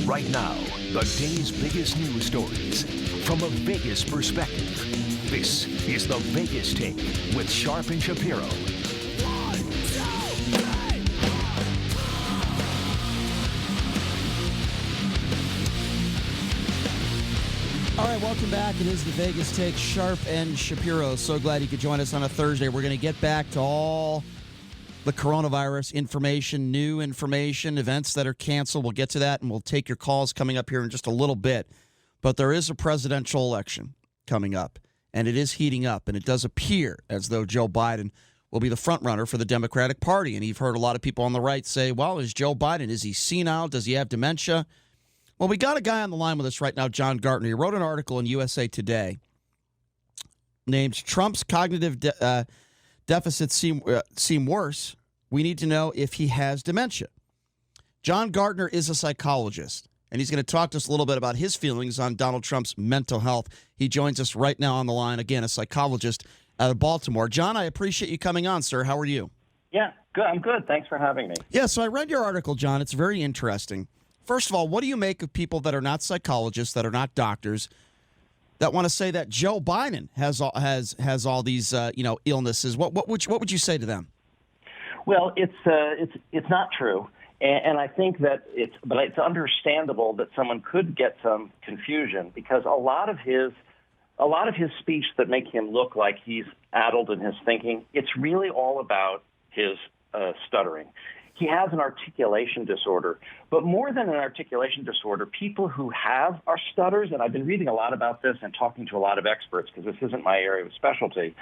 Right now, the day's biggest news stories from a Vegas perspective. This is the Vegas Take with Sharp and Shapiro. All right, welcome back. It is the Vegas Take, Sharp and Shapiro. So glad you could join us on a Thursday. We're going to get back to all the coronavirus information, new information, events that are canceled. We'll get to that, and we'll take your calls coming up here in just a little bit. But there is a presidential election coming up, and it is heating up, and it does appear as though Joe Biden will be the front runner for the Democratic Party. And you've heard a lot of people on the right say, well, is Joe Biden, is he senile? Does he have dementia? Well, we got a guy on the line with us right now, John Gartner. He wrote an article in USA Today named Trump's Cognitive Deficits Seem Worse. We need to know if he has dementia. John Gartner is a psychologist, and he's going to talk to us a little bit about his feelings on Donald Trump's mental health. He joins us right now on the line, again, a psychologist out of Baltimore. John, I appreciate you coming on, sir. How are you? Yeah, good. I'm good. Thanks for having me. Yeah, so I read your article, John. It's very interesting. First of all, what do you make of people that are not psychologists, that are not doctors, that want to say that Joe Biden has all these illnesses? What would you say to them? Well, it's not true, and I think that it's understandable that someone could get some confusion because a lot of his speech that make him look like he's addled in his thinking, it's really all about his stuttering. He has an articulation disorder, but more than an articulation disorder, people who have our stutters, and I've been reading a lot about this and talking to a lot of experts because this isn't my area of specialty,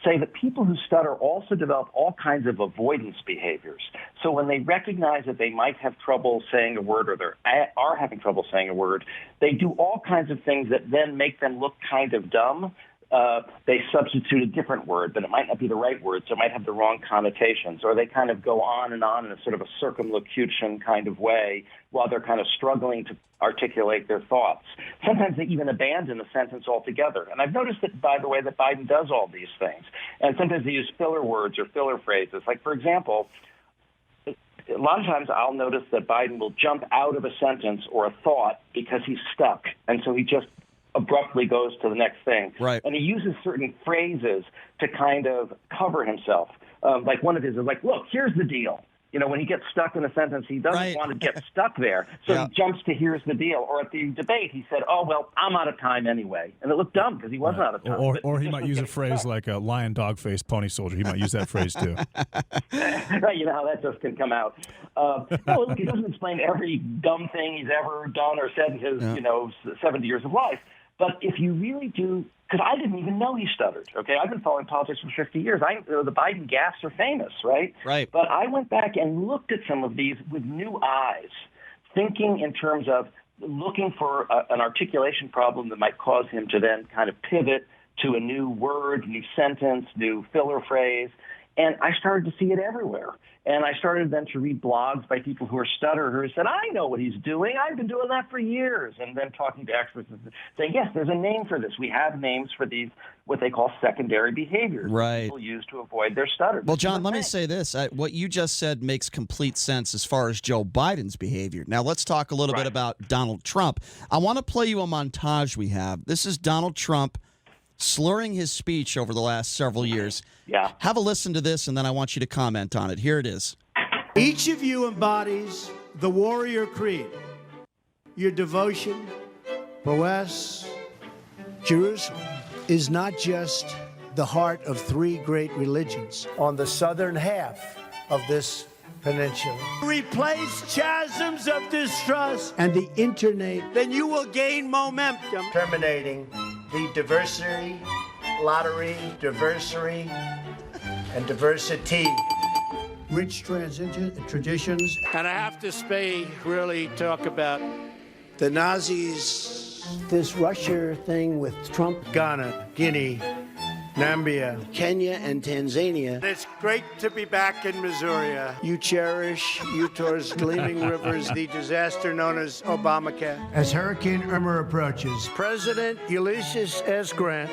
say that people who stutter also develop all kinds of avoidance behaviors. So when they recognize that they might have trouble saying a word or they are having trouble saying a word, they do all kinds of things that then make them look kind of dumb. They substitute a different word, but it might not be the right word, so it might have the wrong connotations, or they kind of go on in a sort of a circumlocution kind of way while they're kind of struggling to articulate their thoughts. Sometimes they even abandon a sentence altogether. And I've noticed that, by the way, that Biden does all these things. And sometimes they use filler words or filler phrases. Like, for example, a lot of times I'll notice that Biden will jump out of a sentence or a thought because he's stuck, and so he just abruptly goes to the next thing. Right. And he uses certain phrases to kind of cover himself. Like one of his is like, look, here's the deal. You know, when he gets stuck in a sentence, he doesn't want to get stuck there. So he jumps to here's the deal. Or at the debate, he said, oh, well, I'm out of time anyway. And it looked dumb because he wasn't out of time. Or he might use a phrase like a lion, dog face, pony soldier. He might use that phrase too. Right, you know how that just can come out. No, look, he doesn't explain every dumb thing he's ever done or said in his 70 years of life. But if you really do, because I didn't even know he stuttered, okay? I've been following politics for 50 years. The Biden gaffes are famous, right? Right. But I went back and looked at some of these with new eyes, thinking in terms of looking for an articulation problem that might cause him to then kind of pivot to a new word, new sentence, new filler phrase. And I started to see it everywhere. And I started then to read blogs by people who are stutterers who said, I know what he's doing. I've been doing that for years. And then talking to experts and saying, yes, there's a name for this. We have names for these, what they call secondary behaviors that people use to avoid their stutter. Well, John, let me say this. What you just said makes complete sense as far as Joe Biden's behavior. Now, let's talk a little bit about Donald Trump. I want to play you a montage we have. This is Donald Trump slurring his speech over the last several years. Yeah. Have a listen to this, and then I want you to comment on it. Here it is. Each of you embodies the warrior creed. Your devotion, prowess, Jerusalem is not just the heart of three great religions on the southern half of this peninsula. Replace chasms of distrust and the internet, then you will gain momentum. Terminating the diversity, lottery, diversity, and diversity. Rich traditions. And I have to really talk about the Nazis, this Russia thing with Trump, Ghana, Guinea, Nambia, Kenya, and Tanzania. It's great to be back in Missouri. You cherish Utah's gleaming rivers, the disaster known as Obamacare. As Hurricane Irma approaches, President Ulysses S. Grant,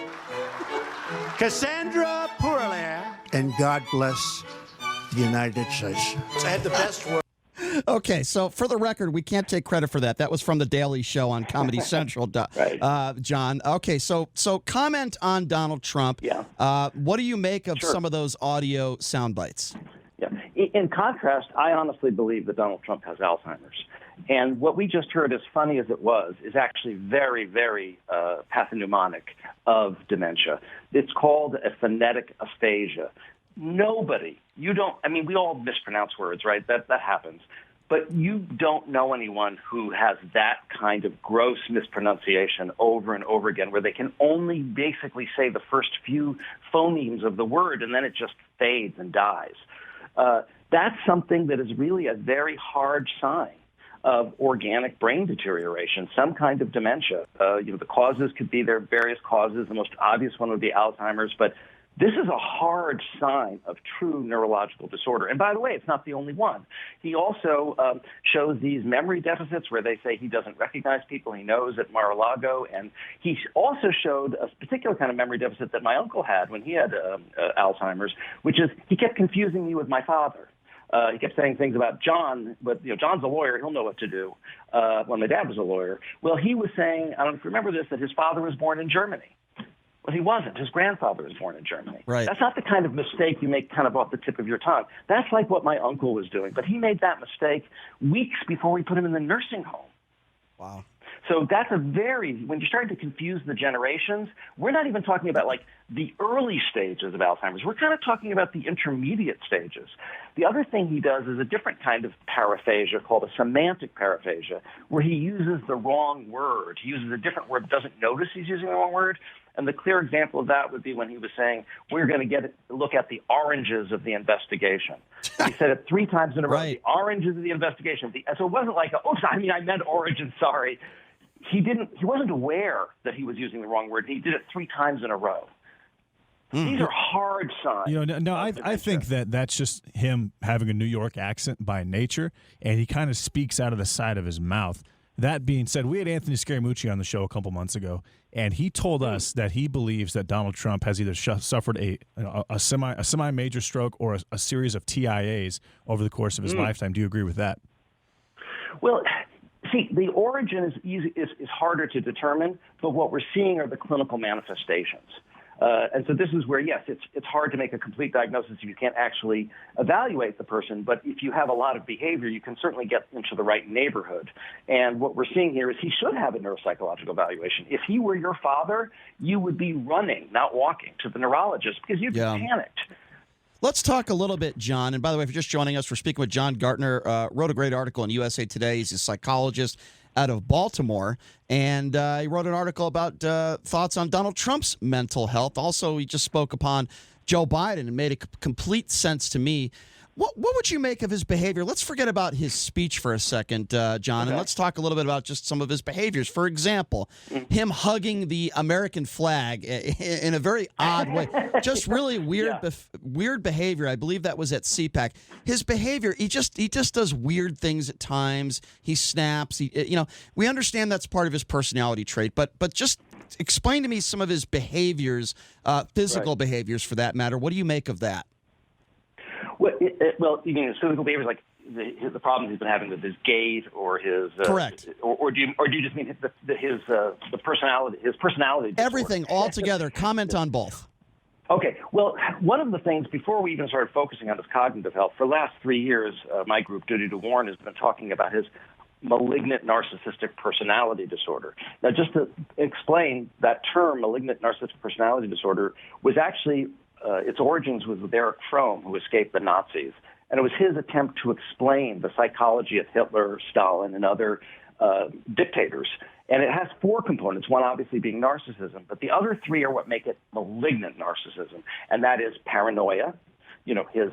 Cassandra Pourlaire, and God bless the United States. I had the best work. Okay, so for the record, we can't take credit for that. That was from The Daily Show on Comedy Central, Right. John. Okay, so comment on Donald Trump. Yeah. What do you make of Sure. some of those audio sound bites? Yeah. In contrast, I honestly believe that Donald Trump has Alzheimer's. And what we just heard, as funny as it was, is actually very, very pathognomonic of dementia. It's called a phonetic aphasia. Nobody, we all mispronounce words, right? That happens. But you don't know anyone who has that kind of gross mispronunciation over and over again, where they can only basically say the first few phonemes of the word, and then it just fades and dies. That's something that is really a very hard sign of organic brain deterioration, some kind of dementia. The causes could be, there are various causes. The most obvious one would be Alzheimer's, but this is a hard sign of true neurological disorder. And by the way, it's not the only one. He also shows these memory deficits where they say he doesn't recognize people he knows at Mar-a-Lago. And he also showed a particular kind of memory deficit that my uncle had when he had Alzheimer's, which is he kept confusing me with my father. He kept saying things about John, but John's a lawyer; he'll know what to do. When my dad was a lawyer, well, he was saying, I don't know if you remember this, that his father was born in Germany. Well, he wasn't. His grandfather was born in Germany. Right. That's not the kind of mistake you make kind of off the tip of your tongue. That's like what my uncle was doing, but he made that mistake weeks before we put him in the nursing home. Wow. So that's when you're starting to confuse the generations, we're not even talking about like the early stages of Alzheimer's. We're kind of talking about the intermediate stages. The other thing he does is a different kind of paraphasia called a semantic paraphasia, where he uses the wrong word. He uses a different word, doesn't notice he's using the wrong word. And the clear example of that would be when he was saying, we're going to look at the oranges of the investigation. He said it 3 times in a row, Right. The oranges of the investigation. So it wasn't like, I meant origin, sorry. He wasn't aware that he was using the wrong word. He did it 3 times in a row. These are hard signs. I think that's just him having a New York accent by nature, and he kind of speaks out of the side of his mouth. That being said, we had Anthony Scaramucci on the show a couple months ago, and he told us that he believes that Donald Trump has either suffered a semi-major stroke or a series of TIAs over the course of his lifetime. Do you agree with that? Well, see, the origin is harder to determine, but what we're seeing are the clinical manifestations. And so this is where, yes, it's hard to make a complete diagnosis if you can't actually evaluate the person. But if you have a lot of behavior, you can certainly get into the right neighborhood. And what we're seeing here is he should have a neuropsychological evaluation. If he were your father, you would be running, not walking, to the neurologist because you'd be panicked. Let's talk a little bit, John. And by the way, if you're just joining us, we're speaking with John Gartner. Wrote a great article in USA Today. He's a psychologist out of Baltimore, and he wrote an article about thoughts on Donald Trump's mental health. Also, he just spoke upon Joe Biden and made complete sense to me. What would you make of his behavior? Let's forget about his speech for a second, John, and let's talk a little bit about just some of his behaviors. For example, him hugging the American flag in a very odd way. Just really weird behavior. I believe that was at CPAC. His behavior, he just does weird things at times. He snaps. We understand that's part of his personality trait, but just explain to me some of his behaviors, physical behaviors for that matter. What do you make of that? Well, you mean his physical behaviors, like the problems he's been having with his gait, or his correct, or do you just mean his personality, disorder? Everything all together. Comment on both. Okay. Well, one of the things before we even started focusing on his cognitive health, for the last 3 years, my group, Duty to Warn, has been talking about his malignant narcissistic personality disorder. Now, just to explain, that term, malignant narcissistic personality disorder, was actually its origins was with Erich Fromm, who escaped the Nazis. And it was his attempt to explain the psychology of Hitler, Stalin, and other dictators. And it has 4 components, one obviously being narcissism, but the other 3 are what make it malignant narcissism. And that is paranoia, his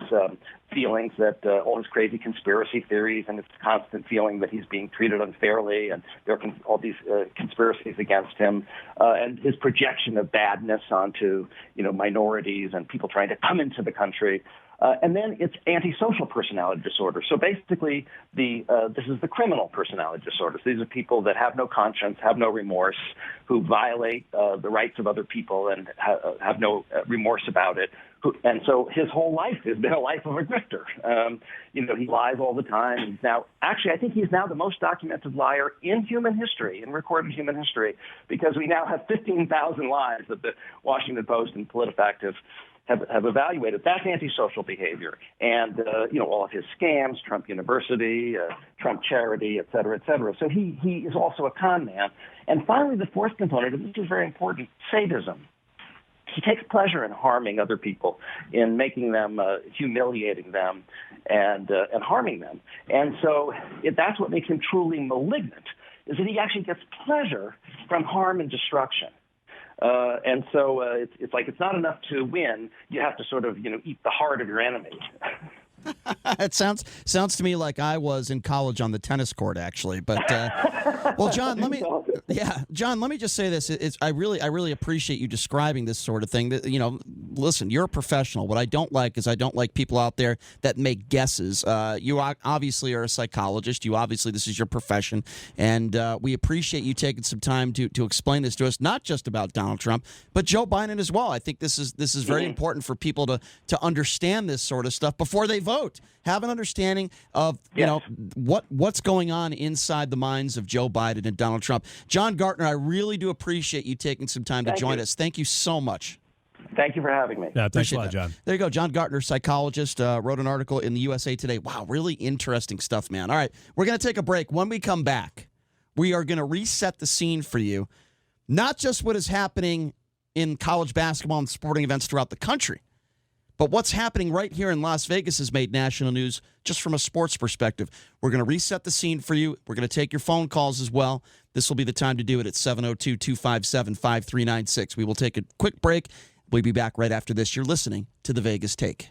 feelings that all his crazy conspiracy theories and his constant feeling that he's being treated unfairly, and there are all these conspiracies against him, and his projection of badness onto, minorities and people trying to come into the country. And then it's antisocial personality disorder. So basically, this is the criminal personality disorder. So these are people that have no conscience, have no remorse, who violate the rights of other people and have no remorse about it. And so his whole life has been a life of a grifter. He lies all the time. I think he's now the most documented liar in human history, in recorded human history, because we now have 15,000 lies that the Washington Post and PolitiFact have evaluated. That's antisocial behavior. And, all of his scams, Trump University, Trump Charity, et cetera, et cetera. So he is also a con man. And finally, the fourth component, and this is very important, sadism. He takes pleasure in harming other people, in making them, humiliating them, and harming them. And so that's what makes him truly malignant, is that he actually gets pleasure from harm and destruction. And so it's like it's not enough to win. You have to sort of, eat the heart of your enemy. It sounds to me like I was in college on the tennis court, actually. But well, John, let me just say this: I really appreciate you describing this sort of thing. Listen, you're a professional. What I don't like is people out there that make guesses. You obviously are a psychologist. This is your profession, and we appreciate you taking some time to explain this to us, not just about Donald Trump, but Joe Biden as well. I think this is very important for people to understand this sort of stuff before they vote. Have an understanding of what's going on inside the minds of Joe Biden and Donald Trump. John Gartner, I really do appreciate you taking some time to join us. Thank you so much. Thank you for having me. Yeah, thanks a lot, John. There you go. John Gartner, psychologist, wrote an article in the USA Today. Wow, really interesting stuff, man. All right, we're going to take a break. When we come back, we are going to reset the scene for you, not just what is happening in college basketball and sporting events throughout the country, but what's happening right here in Las Vegas has made national news just from a sports perspective. We're going to reset the scene for you. We're going to take your phone calls as well. This will be the time to do it at 702-257-5396. We will take a quick break. We'll be back right after this. You're listening to The Vegas Take.